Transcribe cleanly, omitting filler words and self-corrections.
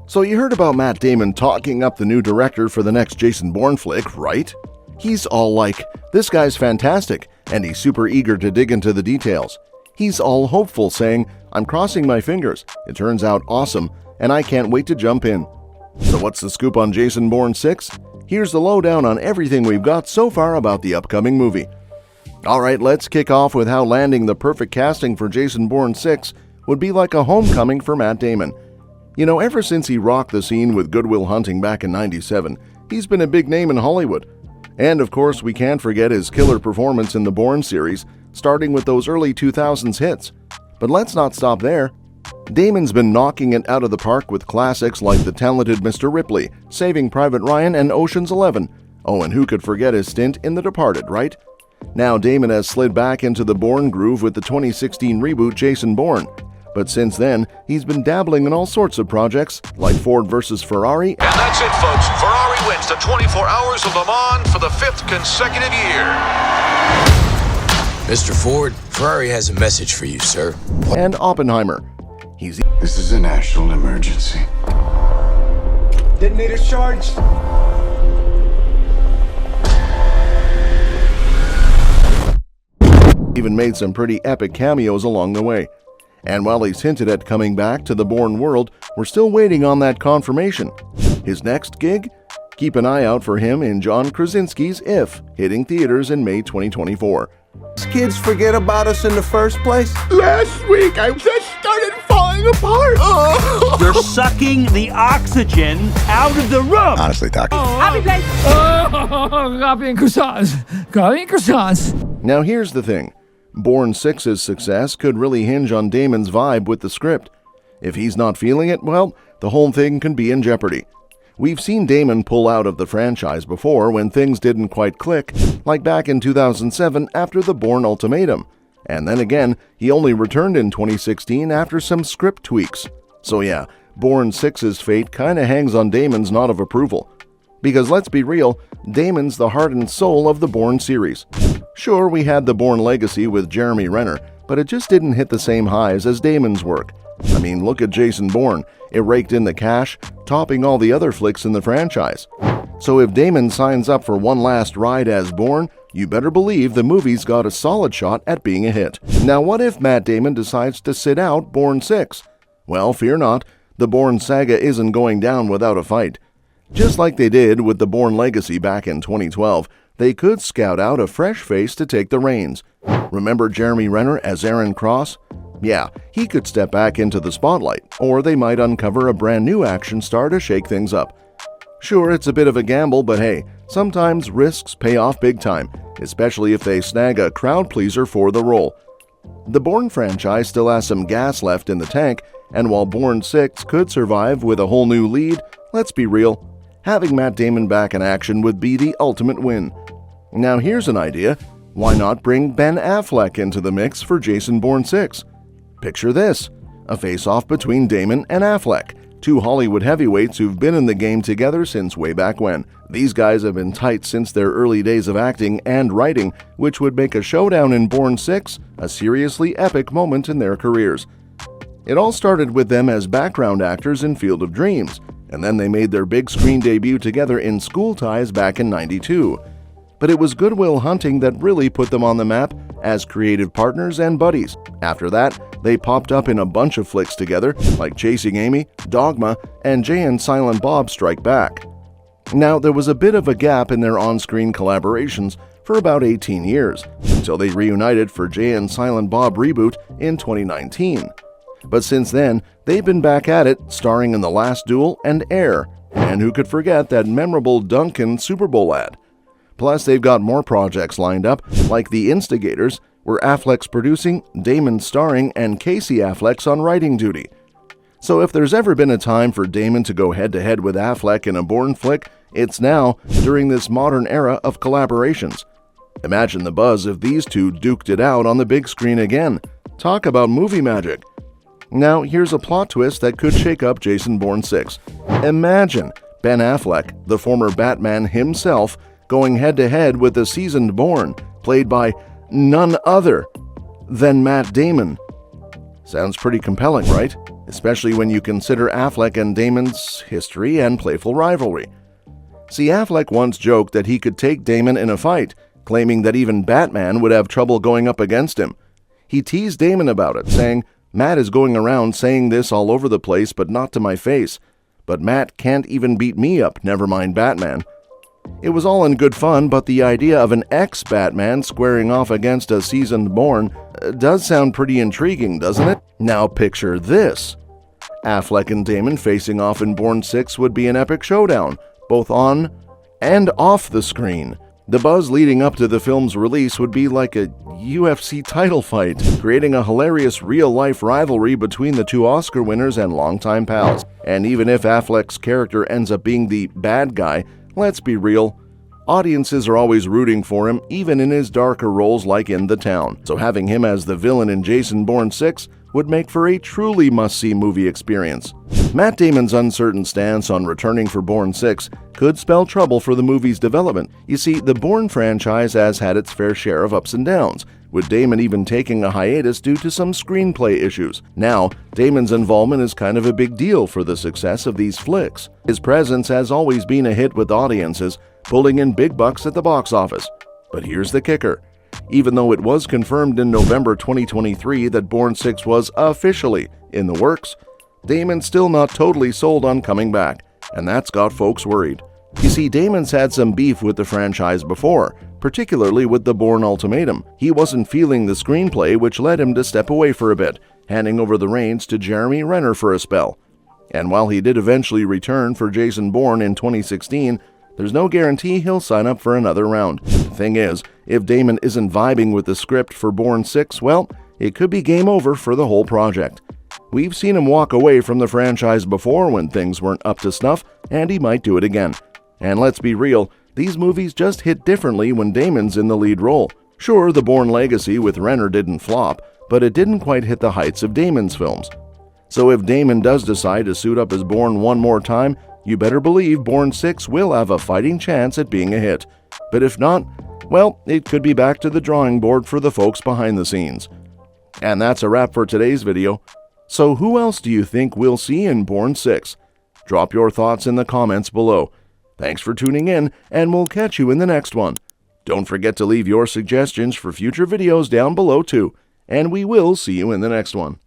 So you heard about Matt Damon talking up the new director for the next Jason Bourne flick, right? He's all like, this guy's fantastic, and he's super eager to dig into the details. He's all hopeful, saying, I'm crossing my fingers, it turns out awesome, and I can't wait to jump in. So what's the scoop on Jason Bourne 6? Here's the lowdown on everything we've got so far about the upcoming movie. Alright, let's kick off with how landing the perfect casting for Jason Bourne 6 would be like a homecoming for Matt Damon. You know, ever since he rocked the scene with Good Will Hunting back in '97, he's been a big name in Hollywood. And of course, we can't forget his killer performance in the Bourne series, starting with those early 2000s hits. But let's not stop there. Damon's been knocking it out of the park with classics like The Talented Mr. Ripley, Saving Private Ryan, and Ocean's 11. Oh, and who could forget his stint in The Departed, right? Now Damon has slid back into the Bourne groove with the 2016 reboot Jason Bourne. But since then, he's been dabbling in all sorts of projects, like Ford vs. Ferrari. And that's it, folks. Ferrari wins the 24 Hours of Le Mans for the 5th consecutive year. Mr. Ford, Ferrari has a message for you, sir. And Oppenheimer. This is a national emergency. Detonator charged. Even made some pretty epic cameos along the way. And while he's hinted at coming back to the Bourne world, we're still waiting on that confirmation. His next gig? Keep an eye out for him in John Krasinski's If, hitting theaters in May 2024. Kids forget about us in the first place? Last week, I just started falling apart. Oh. You're sucking the oxygen out of the room. Honestly, Doc. Happy place. Coffee and croissants. Coffee and croissants. Now here's the thing. Bourne 6's success could really hinge on Damon's vibe with the script. If he's not feeling it, well, the whole thing can be in jeopardy. We've seen Damon pull out of the franchise before when things didn't quite click, like back in 2007 after the Bourne Ultimatum. And then again, he only returned in 2016 after some script tweaks. So yeah, Bourne 6's fate kinda hangs on Damon's nod of approval. Because let's be real, Damon's the heart and soul of the Bourne series. Sure, we had the Bourne Legacy with Jeremy Renner, but it just didn't hit the same highs as Damon's work. I mean, look at Jason Bourne. It raked in the cash, topping all the other flicks in the franchise. So if Damon signs up for one last ride as Bourne, you better believe the movie's got a solid shot at being a hit. Now what if Matt Damon decides to sit out Bourne 6? Well, fear not, the Bourne saga isn't going down without a fight. Just like they did with the Bourne Legacy back in 2012, they could scout out a fresh face to take the reins. Remember Jeremy Renner as Aaron Cross? Yeah, he could step back into the spotlight, or they might uncover a brand new action star to shake things up. Sure, it's a bit of a gamble, but hey, sometimes risks pay off big time, especially if they snag a crowd pleaser for the role. The Bourne franchise still has some gas left in the tank, and while Bourne 6 could survive with a whole new lead, let's be real, having Matt Damon back in action would be the ultimate win. Now here's an idea. Why not bring Ben Affleck into the mix for Jason Bourne 6? Picture this, a face-off between Damon and Affleck, two Hollywood heavyweights who've been in the game together since way back when. These guys have been tight since their early days of acting and writing, which would make a showdown in Bourne 6 a seriously epic moment in their careers. It all started with them as background actors in Field of Dreams, and then they made their big screen debut together in School Ties back in '92. But it was Good Will Hunting that really put them on the map as creative partners and buddies. After that, they popped up in a bunch of flicks together, like Chasing Amy, Dogma, and Jay and Silent Bob Strike Back. Now, there was a bit of a gap in their on-screen collaborations for about 18 years, until they reunited for Jay and Silent Bob Reboot in 2019. But since then, they've been back at it, starring in The Last Duel and Air, and who could forget that memorable Duncan Super Bowl ad? Plus, they've got more projects lined up, like The Instigators, where Affleck's producing, Damon starring, and Casey Affleck's on writing duty. So if there's ever been a time for Damon to go head-to-head with Affleck in a Bourne flick, it's now, during this modern era of collaborations. Imagine the buzz if these two duked it out on the big screen again. Talk about movie magic. Now, here's a plot twist that could shake up Jason Bourne 6. Imagine Ben Affleck, the former Batman himself, going head-to-head with a seasoned Bourne, played by none other than Matt Damon. Sounds pretty compelling, right? especially when you consider Affleck and Damon's history and playful rivalry. See, Affleck once joked that he could take Damon in a fight, claiming that even Batman would have trouble going up against him. He teased Damon about it, saying, "Matt is going around saying this all over the place, but not to my face. But Matt can't even beat me up, never mind Batman." It was all in good fun, but the idea of an ex-Batman squaring off against a seasoned Bourne does sound pretty intriguing, doesn't it? Now picture this. Affleck and Damon facing off in Bourne 6 would be an epic showdown, both on and off the screen. The buzz leading up to the film's release would be like a UFC title fight, creating a hilarious real-life rivalry between the two Oscar winners and longtime pals. And even if Affleck's character ends up being the bad guy, let's be real, audiences are always rooting for him, even in his darker roles like in The Town. So having him as the villain in Jason Bourne 6 would make for a truly must-see movie experience. Matt Damon's uncertain stance on returning for Bourne 6 could spell trouble for the movie's development. You see, the Bourne franchise has had its fair share of ups and downs, with Damon even taking a hiatus due to some screenplay issues. Now, Damon's involvement is kind of a big deal for the success of these flicks. His presence has always been a hit with audiences, pulling in big bucks at the box office. But here's the kicker. Even though it was confirmed in November 2023 that Bourne 6 was officially in the works, Damon's still not totally sold on coming back, and that's got folks worried. You see, Damon's had some beef with the franchise before, particularly with the Bourne Ultimatum. He wasn't feeling the screenplay, which led him to step away for a bit, handing over the reins to Jeremy Renner for a spell. And while he did eventually return for Jason Bourne in 2016, there's no guarantee he'll sign up for another round. The thing is, if Damon isn't vibing with the script for Bourne 6, well, it could be game over for the whole project. We've seen him walk away from the franchise before when things weren't up to snuff, and he might do it again. And let's be real, these movies just hit differently when Damon's in the lead role. Sure, the Bourne Legacy with Renner didn't flop, but it didn't quite hit the heights of Damon's films. So if Damon does decide to suit up as Bourne one more time, you better believe Bourne 6 will have a fighting chance at being a hit. But if not, well, it could be back to the drawing board for the folks behind the scenes. And that's a wrap for today's video. So who else do you think we'll see in Bourne 6? Drop your thoughts in the comments below. Thanks for tuning in, and we'll catch you in the next one. Don't forget to leave your suggestions for future videos down below too, and we will see you in the next one.